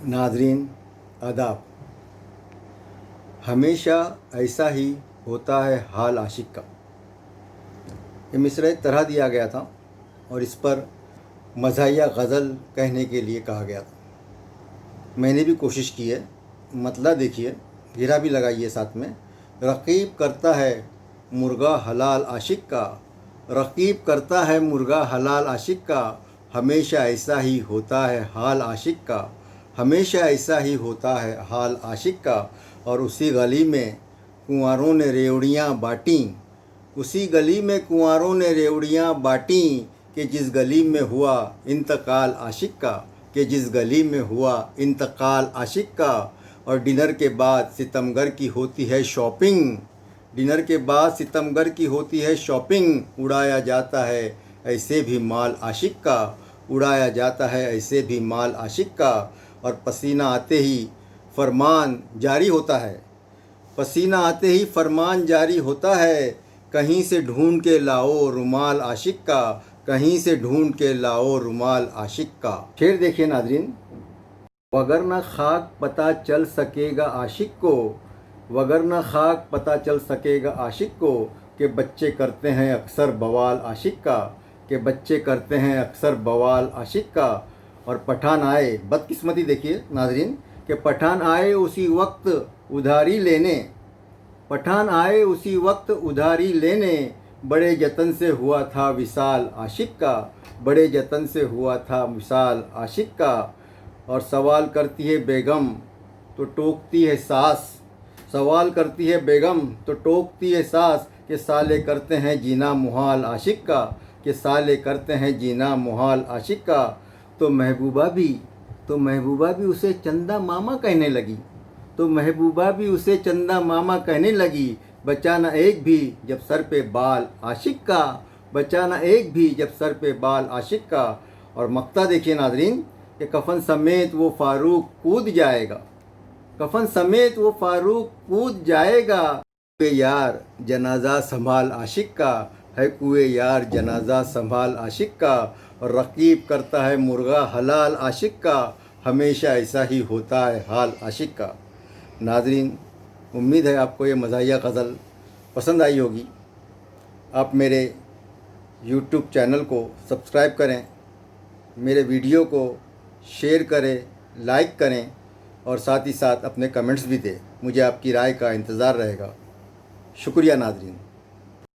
नाज़रीन आदाब। हमेशा ऐसा ही होता है हाल आशिक का। ये मिसरा एक तरह दिया गया था और इस पर मज़ाहिया गज़ल कहने के लिए कहा गया था। मैंने भी कोशिश की है। मतलब देखिए, घेरा भी लगाइए साथ में। रकीब करता है मुर्गा हलाल आशिक का, रकीब करता है मुर्गा हलाल आशिक का। हमेशा ऐसा ही होता है हाल आशिक का, हमेशा ऐसा ही होता है हाल आशिक का। और उसी गली में कुंवारों ने रेवड़ियाँ बाँटी, उसी गली में कुंवारों ने रेवड़ियाँ बाँटी कि जिस गली में हुआ इंतकाल आशिक का, कि जिस गली में हुआ इंतकाल आशिक का। और डिनर के बाद सितमगर की होती है शॉपिंग, डिनर के बाद सितमगर की होती है शॉपिंग। उड़ाया जाता है ऐसे भी माल आशिक का, उड़ाया जाता है ऐसे भी माल आशिक का। और पसीना आते ही फरमान जारी होता है, पसीना आते ही फरमान जारी होता है। कहीं से ढूंढ के लाओ रुमाल आशिक का, कहीं से ढूंढ के लाओ रुमाल आशिक का। शेर देखिए नाज़रीन। वगरना खाक पता चल सकेगा आशिक को, वगरना खाक पता चल सकेगा आशिक को। कि बच्चे करते हैं अक्सर बवाल आशिक का, कि बच्चे करते हैं अक्सर बवाल आशिक का। और पठान आए, बदकिस्मती देखिए नाज़रीन, कि पठान आए उसी वक्त उधारी लेने, पठान आए उसी वक्त उधारी लेने। बड़े जतन से हुआ था विसाल आशिक का, बड़े जतन से हुआ था विसाल आशिक का। और सवाल करती है बेगम तो टोकती है सास, सवाल करती है बेगम तो टोकती है सास। कि साले करते हैं जीना मुहाल आशिक का, कि साले करते हैं जीना मुहाल आशिक का। तो महबूबा भी उसे चंदा मामा कहने लगी, तो महबूबा भी उसे चंदा मामा कहने लगी। बचाना एक भी जब सर पे बाल आशिक का, बचाना एक भी जब सर पे बाल आशिक का। और मक्ता देखिए नाज़रीन, कि कफन समेत वो फारूक कूद जाएगा, कफन समेत वो फारूक कूद जाएगा। कुए यार जनाजा संभाल आशिक का, है कुए यार जनाजा संभाल आशिक का। और रकीब करता है मुर्गा हलाल आशिक का, हमेशा ऐसा ही होता है हाल आशिक का। नाज़रीन, उम्मीद है आपको ये मज़ाहिया गज़ल पसंद आई होगी। आप मेरे YouTube चैनल को सब्सक्राइब करें, मेरे वीडियो को शेयर करें, लाइक करें और साथ ही साथ अपने कमेंट्स भी दें। मुझे आपकी राय का इंतज़ार रहेगा। शुक्रिया नाज़रीन।